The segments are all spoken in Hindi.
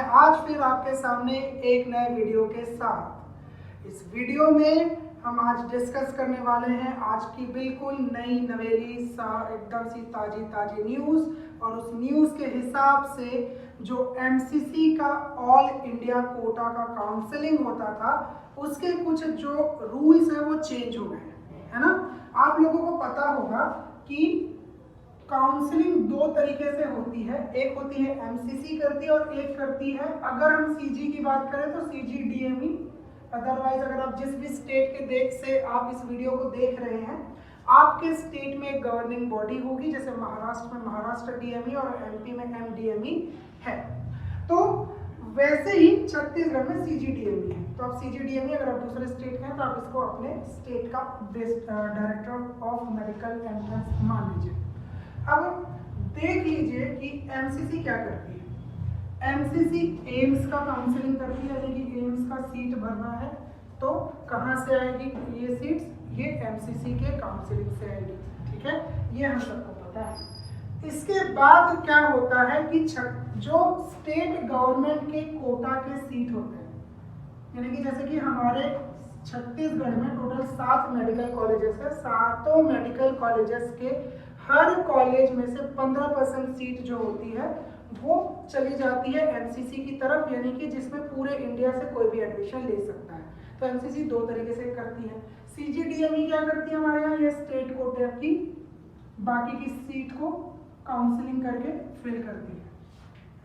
मैं आज फिर आपके सामने एक नए वीडियो के साथ। इस वीडियो में हम आज डिस्कस करने वाले हैं आज की बिल्कुल नई नवेली एकदम सी ताजी ताजी न्यूज़, और उस न्यूज़ के हिसाब से जो एमसीसी का ऑल इंडिया कोटा का काउंसलिंग होता था उसके कुछ जो रूल्स हैं वो चेंज हो गए हैं, है ना। आप लोगों को पता होगा कि काउंसलिंग दो तरीके से होती है, एक होती है एमसीसी करती है और एक करती है, अगर हम सीजी की बात करें तो सीजी डीएमई। अदरवाइज अगर आप जिस भी स्टेट के से आप इस वीडियो को देख रहे हैं, आपके स्टेट में एक गवर्निंग बॉडी होगी, जैसे महाराष्ट्र में महाराष्ट्र डीएमई और एमपी में एमडीएमई है, तो वैसे ही छत्तीसगढ़ में सीजीडीएमई है। तो आप सीजीडीएमई अगर आप दूसरे स्टेट के हैं तो आप इसको अपने स्टेट का डायरेक्टर ऑफ मेडिकल एंट्रेंस मान लीजिए। अब देख लीजिए कि एमसीसी क्या करती है। एमसीसी एम्स का काउंसलिंग करती है, यानी कि एम्स का सीट भरना है तो कहाँ से आएगी ये सीट्स, ये एमसीसी के काउंसलिंग से आएगी, ठीक है, ये हम सबको पता है। इसके बाद क्या होता है कि जो स्टेट गवर्नमेंट के कोटा के सीट होते हैं, यानी कि जैसे कि हमारे छत्तीसगढ़ में टोटल 7 मेडिकल कॉलेजेस है, 7 मेडिकल कॉलेजेस के हर कॉलेज में से 15% सीट जो होती है वो चली जाती है एमसीसी की तरफ, यानी कि जिसमें पूरे इंडिया से कोई भी एडमिशन ले सकता है। तो एमसीसी दो तरीके से करती है। सीजीडीएमई क्या करती है हमारे यहाँ, ये स्टेट कोटे की बाकी की सीट को काउंसलिंग करके फिल करती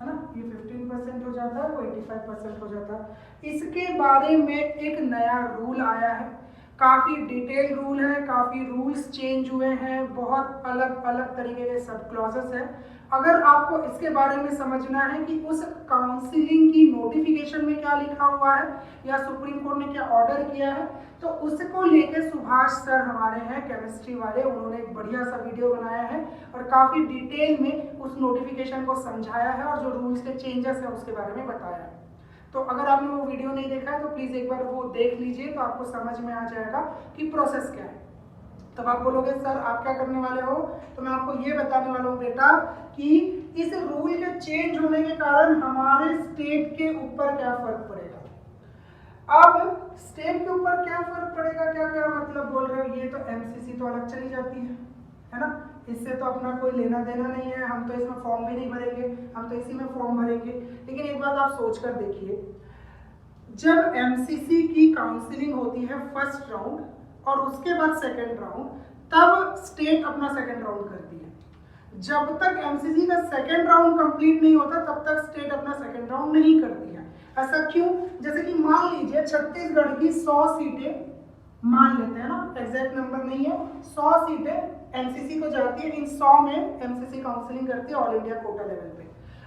है ना। ये 15% हो जाता है, वो 85% हो जाता है। इसके बारे में एक नया रूल आया है, काफ़ी डिटेल रूल है, काफ़ी रूल्स चेंज हुए हैं, बहुत अलग अलग तरीके के सब क्लॉजेस हैं। अगर आपको इसके बारे में समझना है कि उस काउंसलिंग की नोटिफिकेशन में क्या लिखा हुआ है या सुप्रीम कोर्ट ने क्या ऑर्डर किया है, तो उसको लेके सुभाष सर हमारे हैं केमिस्ट्री वाले, उन्होंने एक बढ़िया सा वीडियो बनाया है और काफ़ी डिटेल में उस नोटिफिकेशन को समझाया है और जो रूल्स के चेंजेस हैं उसके बारे में बताया है। तो अगर आपने वो वीडियो नहीं देखा है तो प्लीज़ एक बार वो देख लीजिए, तो आपको समझ में आ जाएगा कि प्रोसेस क्या है। तब आप बोलोगे सर आप क्या करने वाले हो, तो मैं आपको ये बताने वाला हूँ बेटा कि इस रूल के चेंज होने के कारण हमारे स्टेट के ऊपर क्या फर्क पड़ेगा। अब स्टेट के ऊपर क्या फर्क पड़ेगा, क्या क्या मतलब बोल रहे हो, ये तो एमसीसी तो अलग चली जाती है ना, इससे तो अपना कोई लेना देना नहीं है, हम तो इसमें फॉर्म भी नहीं भरेंगे, हम तो इसी में फॉर्म भरेंगे। लेकिन एक बात आप सोच कर देखिए, जब एमसीसी की काउंसलिंग होती है फर्स्ट राउंड और उसके बाद सेकेंड राउंड, तब स्टेट अपना सेकेंड राउंड करती है। जब तक एमसीसी का सेकेंड राउंड कंप्लीट नहीं होता तब तक स्टेट अपना सेकेंड राउंड नहीं करती है। ऐसा क्यों, जैसे कि मान लीजिए छत्तीसगढ़ की 100 सीटें मान लेते हैं ना, एग्जैक्ट नंबर नहीं है, 100 सीटें एमसीसी को जाती है, इन 100 में एमसीसी काउंसलिंग करती है ऑल इंडिया कोटा लेवल पे।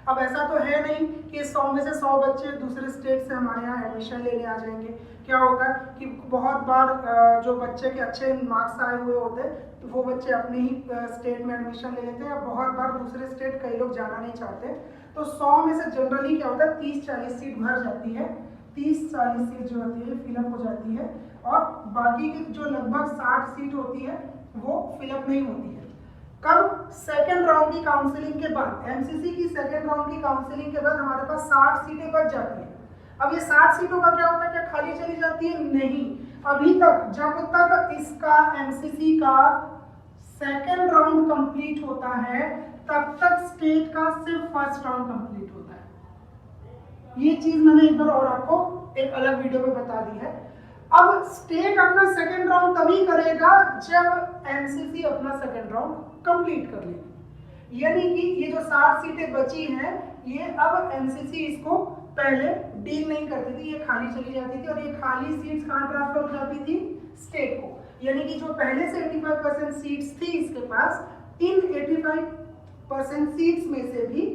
अब ऐसा तो है नहीं कि 100 में से 100 बच्चे दूसरे स्टेट से हमारे यहाँ एडमिशन लेने आ जाएंगे। क्या होता है कि बहुत बार जो बच्चे के अच्छे मार्क्स आए हुए होते हैं तो वो बच्चे अपने ही स्टेट में एडमिशन ले लेते हैं, या बहुत बार दूसरे स्टेट कई लोग जाना नहीं चाहते। तो 100 में से जनरली क्या होता है 30-40 सीट भर जाती है, 30-40 सीट जो होती है फिलअप हो जाती है, और बाकी की जो लगभग 60 सीट होती है वो फिलअप नहीं होती है। कब, सेकेंड राउंड की काउंसलिंग के बाद, एमसीसी की सेकेंड राउंड की काउंसलिंग के बाद हमारे पास 60 सीटें बच जाती हैं। अब ये 60 सीटों का क्या होता है, क्या खाली चली जाती है, नहीं, अभी तक जब तक इसका एमसीसी का सेकेंड राउंड कंप्लीट होता है तब तक स्टेट का सिर्फ फर्स्ट राउंड कंप्लीट होता है। ये चीज मैंने एक बार और आपको एक अलग वीडियो में बता दी है। अब स्टेट अपना सेकेंड राउंड तभी करेगा जब एमसीसी अपना सेकेंड राउंड कंप्लीट कर लेगी, यानी कि ये जो 60 सीटें बची हैं ये अब एमसीसी इसको पहले डील नहीं करती थी, ये खाली चली जाती थी, और ये खाली सीट्स कहाँ ट्रांसफर हो जाती थी, स्टेट को। यानी कि जो पहले से 85% सीट्स थी इसके पास, इन 85% सीट्स में से भी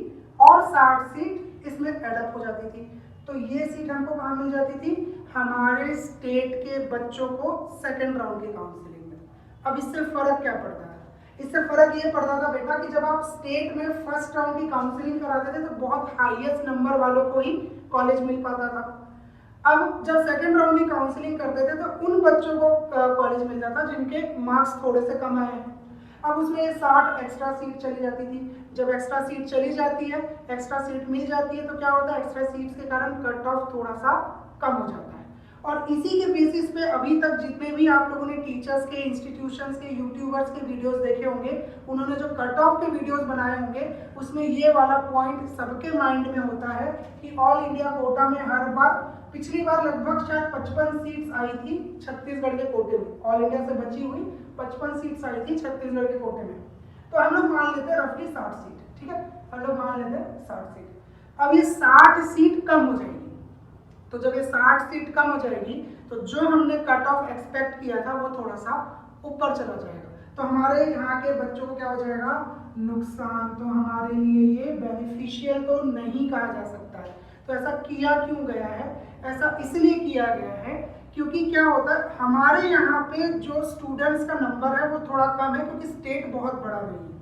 और 60 सीट इसमें एडअप हो जाती थी। तो ये सीट हमको कहाँ मिल जाती थी, हमारे स्टेट के बच्चों को सेकेंड राउंड की काउंसलिंग में। अब इससे फर्क क्या पड़ता है, इससे फर्क ये पड़ता था बेटा कि जब आप स्टेट में फर्स्ट राउंड की काउंसलिंग कराते थे तो बहुत हाईएस्ट नंबर वालों को ही कॉलेज मिल पाता था। अब जब सेकेंड राउंड की काउंसलिंग करते थे तो उन बच्चों को कॉलेज मिल जाता जिनके मार्क्स थोड़े से कम आए हैं। अब उसमें 60 एक्स्ट्रा सीट चली जाती थी। जब एक्स्ट्रा सीट चली जाती है, एक्स्ट्रा सीट मिल जाती है, तो क्या होता है, एक्स्ट्रा सीट्स के कारण कट ऑफ थोड़ा सा कम हो जाता है। और इसी के बेसिस पे अभी तक जितने भी आप लोगों ने टीचर्स के, इंस्टीट्यूशंस के, यूट्यूबर्स के वीडियोस देखे होंगे, उन्होंने जो कट ऑफ के वीडियोस बनाए होंगे, उसमें ये वाला पॉइंट सबके माइंड में होता है कि ऑल इंडिया कोटा में हर बार, पिछली बार लगभग शायद 55 सीट्स आई थी छत्तीसगढ़ के कोटे में, ऑल इंडिया से बची हुई 55 सीट्स आई थी छत्तीसगढ़ के कोटे में। तो हम लोग मान लेते हैं रफली 60 सीट, ठीक है, हम लोग मान लेते हैं 60 सीट। अब ये 60 सीट कम हो जाएगी, तो जब ये 60 सीट कम हो जाएगी तो जो हमने कट ऑफ एक्सपेक्ट किया था वो थोड़ा सा ऊपर चला जाएगा, तो हमारे यहाँ के बच्चों को क्या हो जाएगा, नुकसान। तो हमारे लिए ये बेनिफिशियल तो नहीं कहा जा सकता है। तो ऐसा किया क्यों गया है, ऐसा इसलिए किया गया है क्योंकि क्या होता है, हमारे यहाँ पे जो स्टूडेंट्स का नंबर है वो थोड़ा कम है, क्योंकि स्टेट बहुत बड़ा नहीं है।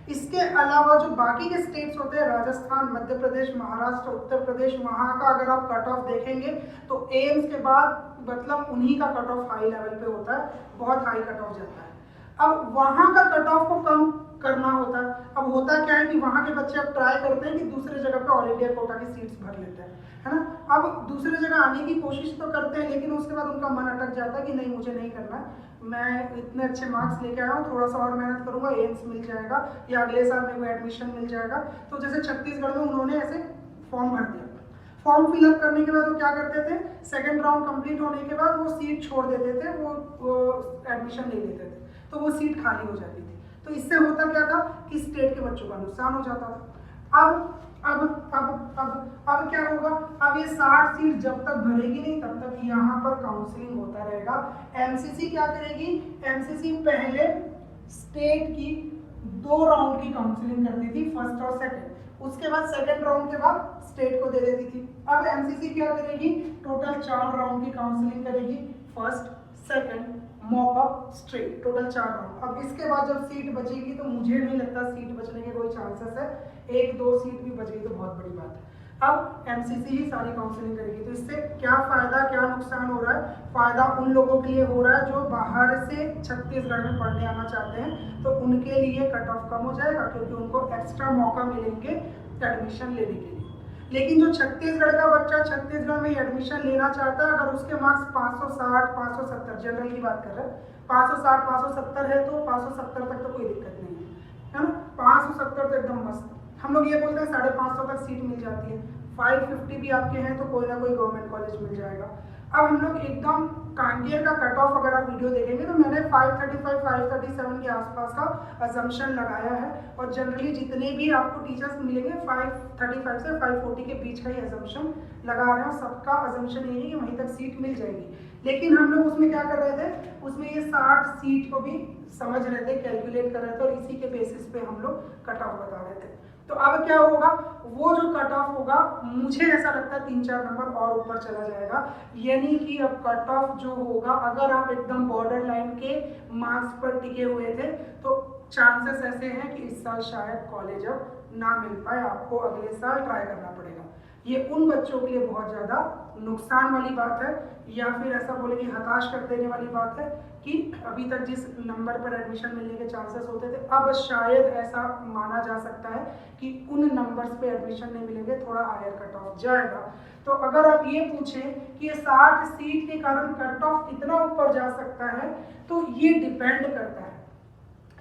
इसके अलावा जो बाकी के स्टेट्स होते हैं, राजस्थान, मध्य प्रदेश, महाराष्ट्र, उत्तर प्रदेश, वहाँ का अगर आप कट ऑफ देखेंगे तो एम्स के बाद मतलब उन्हीं का कट ऑफ हाई लेवल पे होता है, बहुत हाई कट ऑफ जाता है। अब वहाँ का कट ऑफ को कम करना होता है। अब होता क्या है कि वहाँ के बच्चे अब ट्राई करते हैं कि दूसरे जगह पे ऑल इंडिया कोटा की सीट्स भर लेते हैं, है ना। अब दूसरी जगह आने की कोशिश तो करते हैं, लेकिन उसके बाद उनका मन अटक जाता है कि नहीं, मुझे नहीं करना है, मैं इतने अच्छे मार्क्स लेके आया हूँ, थोड़ा सा और मेहनत करूँगा, एम्स मिल जाएगा या अगले साल मेरे को एडमिशन मिल जाएगा। तो जैसे छत्तीसगढ़ में उन्होंने ऐसे फॉर्म भर दिया, फॉर्म फिलअप करने के बाद वो क्या करते थे, सेकेंड राउंड कंप्लीट होने के बाद वो सीट छोड़ देते थे, वो एडमिशन ले लेते थे, तो वो सीट खाली हो जाती थी। तो इससे होता क्या था कि स्टेट के बच्चों का नुकसान हो जाता था। अब क्या होगा, अब ये 60 सीट जब तक भरेगी नहीं तब तक यहाँ पर काउंसलिंग होता रहेगा। एमसीसी क्या करेगी, एमसीसी पहले स्टेट की 2 राउंड की काउंसलिंग करती थी, फर्स्ट और सेकंड, उसके बाद सेकंड राउंड के बाद स्टेट को दे देती थी। अब एमसीसी क्या करेगी, टोटल 4 राउंड की काउंसलिंग करेगी, first, second, mock-up, straight, total 4 round. अब इसके बाद जब सीट बचेगी तो मुझे नहीं लगता सीट बचने के कोई चांसेस है, 1-2 सीट भी बच गई तो बहुत बड़ी बात है। अब एमसीसी ही सारी काउंसलिंग करेगी। तो इससे क्या फायदा, क्या नुकसान हो रहा है, फायदा उन लोगों के लिए हो रहा है जो बाहर से छत्तीसगढ़ में पढ़ने आना चाहते हैं, तो उनके लिए कट ऑफ कम हो जाएगा, क्योंकि उनको एक्स्ट्रा मौका मिलेंगे एडमिशन लेने के लिए। लेकिन जो छत्तीसगढ़ का बच्चा छत्तीसगढ़ में एडमिशन लेना चाहता है, अगर उसके मार्क्स 560, 570, जनरल की बात कर रहे हैं, 560, 570 है तो 570 तक तो कोई दिक्कत नहीं है ना, 570 तो एकदम मस्त। हम लोग ये बोलते हैं 550 तक सीट मिल जाती है, 550 भी आपके हैं तो कोई ना कोई गवर्नमेंट कॉलेज मिल जाएगा। अब हम लोग एकदम कांकेर का कट ऑफ अगर आप वीडियो देखेंगे तो मैंने 535, 537 के आसपास का अजम्पशन लगाया है, और जनरली जितने भी आपको टीचर्स मिलेंगे 535 से 540 के बीच का ही अजम्पशन लगा रहे हैं, सबका अजम्पशन यही है कि वहीं तक सीट मिल जाएगी। लेकिन हम लोग उसमें क्या कर रहे थे, उसमें ये 60 सीट को भी समझ रहे थे, कैलकुलेट कर रहे थे, और इसी के बेसिस पे हम लोग कट ऑफ बता रहे थे। तो अब क्या होगा, वो जो कट ऑफ होगा मुझे ऐसा लगता है 3-4 नंबर और ऊपर चला जाएगा। यानी कि अब कट ऑफ जो होगा, अगर आप एकदम बॉर्डर लाइन के मार्क्स पर टिके हुए थे तो चांसेस ऐसे हैं कि इस साल शायद कॉलेज अब ना मिल पाए, आपको अगले साल ट्राई करना पड़ेगा। ये उन बच्चों के लिए बहुत ज़्यादा नुकसान वाली बात है, या फिर ऐसा बोले कि हताश कर देने वाली बात है कि अभी तक जिस नंबर पर एडमिशन मिलने के चांसेस होते थे, अब शायद ऐसा माना जा सकता है कि उन नंबर्स पे एडमिशन नहीं मिलेंगे, थोड़ा हायर कट ऑफ जाएगा। तो अगर आप ये पूछें कि 60 सीट के कारण कट ऑफ कितना ऊपर जा सकता है, तो ये डिपेंड करता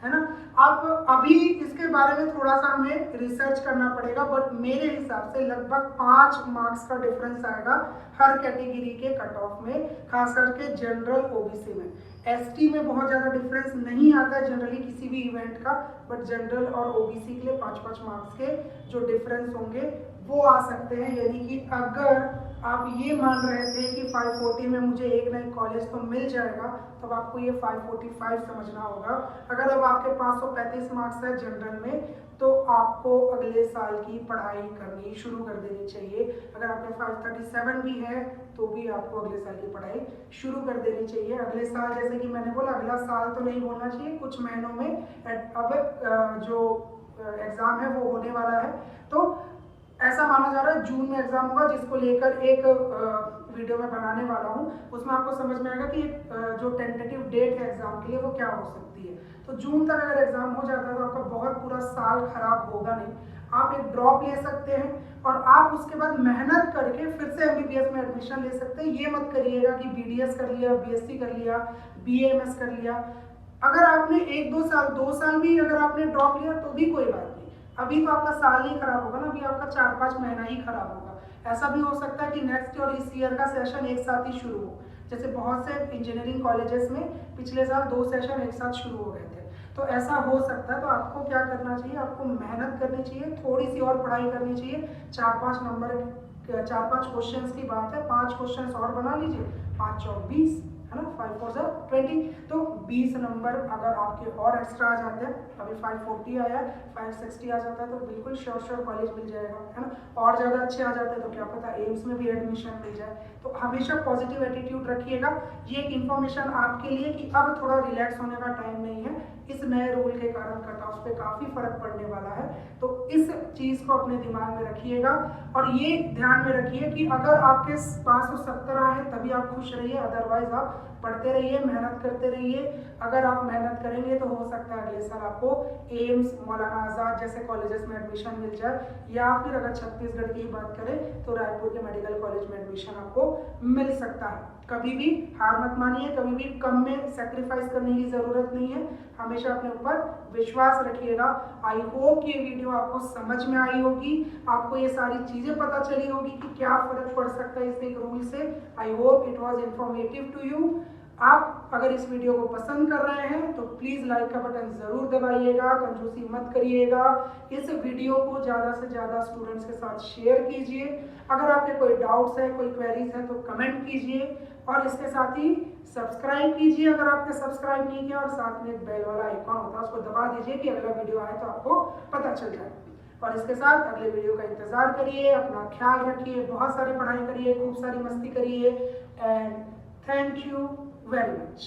है ना। आप अभी इसके बारे में थोड़ा सा हमें रिसर्च करना पड़ेगा, बट मेरे हिसाब से लगभग 5 मार्क्स का डिफरेंस आएगा हर कैटेगरी के कट ऑफ में, खास करके जनरल, ओबीसी में। एसटी में बहुत ज़्यादा डिफरेंस नहीं आता है जनरली किसी भी इवेंट का, बट जनरल और ओबीसी के लिए 5-5 मार्क्स के जो डिफरेंस होंगे वो आ सकते हैं। यानी कि अगर आप ये मान रहे थे कि 540 में मुझे एक ना एक कॉलेज तो मिल जाएगा, तो आपको ये 545 समझना होगा। अगर अब आपके 535 मार्क्स है जनरल में, तो आपको अगले साल की पढ़ाई करनी शुरू कर देनी चाहिए। अगर आपके 537 भी है तो भी आपको अगले साल की पढ़ाई शुरू कर देनी चाहिए। अगले साल, जैसे कि मैंने बोला, अगला साल तो नहीं बोलना चाहिए, कुछ महीनों में अब जो एग्ज़ाम है वो होने वाला है। तो ऐसा माना जा रहा है जून में एग्जाम होगा, जिसको लेकर एक वीडियो में बनाने वाला हूँ। उसमें आपको समझ में आएगा कि जो टेंटेटिव डेट है एग्जाम के लिए वो क्या हो सकती है। तो जून तक अगर एग्जाम हो जाता है तो आपका बहुत पूरा साल खराब होगा नहीं। आप एक ड्रॉप ले सकते हैं और आप उसके बाद मेहनत करके फिर से एमबीबीएस में एडमिशन ले सकते हैं। ये मत करिएगा कि बीडीएस कर लिया, बीएससी कर लिया, बीएएमएस कर लिया। अगर आपने 1-2 साल 2 साल भी अगर आपने ड्रॉप लिया तो भी कोई बात नहीं, अभी तो आपका साल नहीं खराब होगा ना, अभी आपका 4-5 महीना ही खराब होगा। ऐसा भी हो सकता है कि नेक्स्ट और इस ईयर का सेशन एक साथ ही शुरू हो, जैसे बहुत से इंजीनियरिंग कॉलेजेस में पिछले साल 2 सेशन एक साथ शुरू हो गए थे, तो ऐसा हो सकता है। तो आपको क्या करना चाहिए, आपको मेहनत करनी चाहिए, थोड़ी सी और पढ़ाई करनी चाहिए। 4-5 नंबर 4-5 क्वेश्चंस की बात है, 5 क्वेश्चंस और बना लीजिए, 5 चौक 20 है ना, 5 4 20, तो 20 नंबर अगर आपके और एक्स्ट्रा आ जाते हैं, अभी 540 आया है, 560 आ जाता है तो बिल्कुल श्योर कॉलेज मिल जाएगा, है ना। और ज़्यादा अच्छे आ जाते हैं तो क्या पता एम्स में भी एडमिशन मिल जाए। तो हमेशा पॉजिटिव एटीट्यूड रखिएगा। ये एक इन्फॉर्मेशन आपके लिए कि अब थोड़ा रिलैक्स होने का टाइम नहीं है, इस नए रूल के कारण कट ऑफ पे काफ़ी फर्क पड़ने वाला है। तो इस चीज़ को अपने दिमाग में रखिएगा और ये ध्यान में रखिए कि अगर आपके 570 आए हैं तभी आप खुश रहिए, अदरवाइज आप पढ़ते रहिए, मेहनत करते रहिए। अगर आप मेहनत करेंगे तो हो सकता है अगले साल आपको एम्स, मौलाना आज़ाद जैसे कॉलेजेस में एडमिशन मिल जाए, या फिर अगर छत्तीसगढ़ की बात करें तो रायपुर के मेडिकल कॉलेज में एडमिशन आपको मिल सकता है। कभी भी हार मत मानिए, कभी भी कम में सेक्रीफाइस करने की ज़रूरत नहीं है, हमेशा अपने ऊपर विश्वास रखिएगा। आई होप ये वीडियो आपको समझ में आई होगी, आपको ये सारी चीज़ें पता चली होगी कि क्या फ़र्क पड़ सकता है इस एक रूल से। I hope it was informative to you. आप अगर इस वीडियो को पसंद कर रहे हैं तो प्लीज़ लाइक का बटन ज़रूर दबाइएगा, कंजूसी मत करिएगा। इस वीडियो को ज़्यादा से ज़्यादा स्टूडेंट्स के साथ शेयर कीजिए। अगर आपके कोई डाउट्स है, कोई क्वेरीज है तो कमेंट कीजिए और इसके साथ ही सब्सक्राइब कीजिए अगर आपने सब्सक्राइब नहीं किया, और साथ में एक बेल वाला आइकॉन होता है उसको दबा दीजिए कि अगला वीडियो आए तो आपको पता चल जाए। और इसके साथ अगले वीडियो का इंतज़ार करिए, अपना ख्याल रखिए, बहुत सारी पढ़ाई करिए, खूब सारी मस्ती करिए, and thank you very much.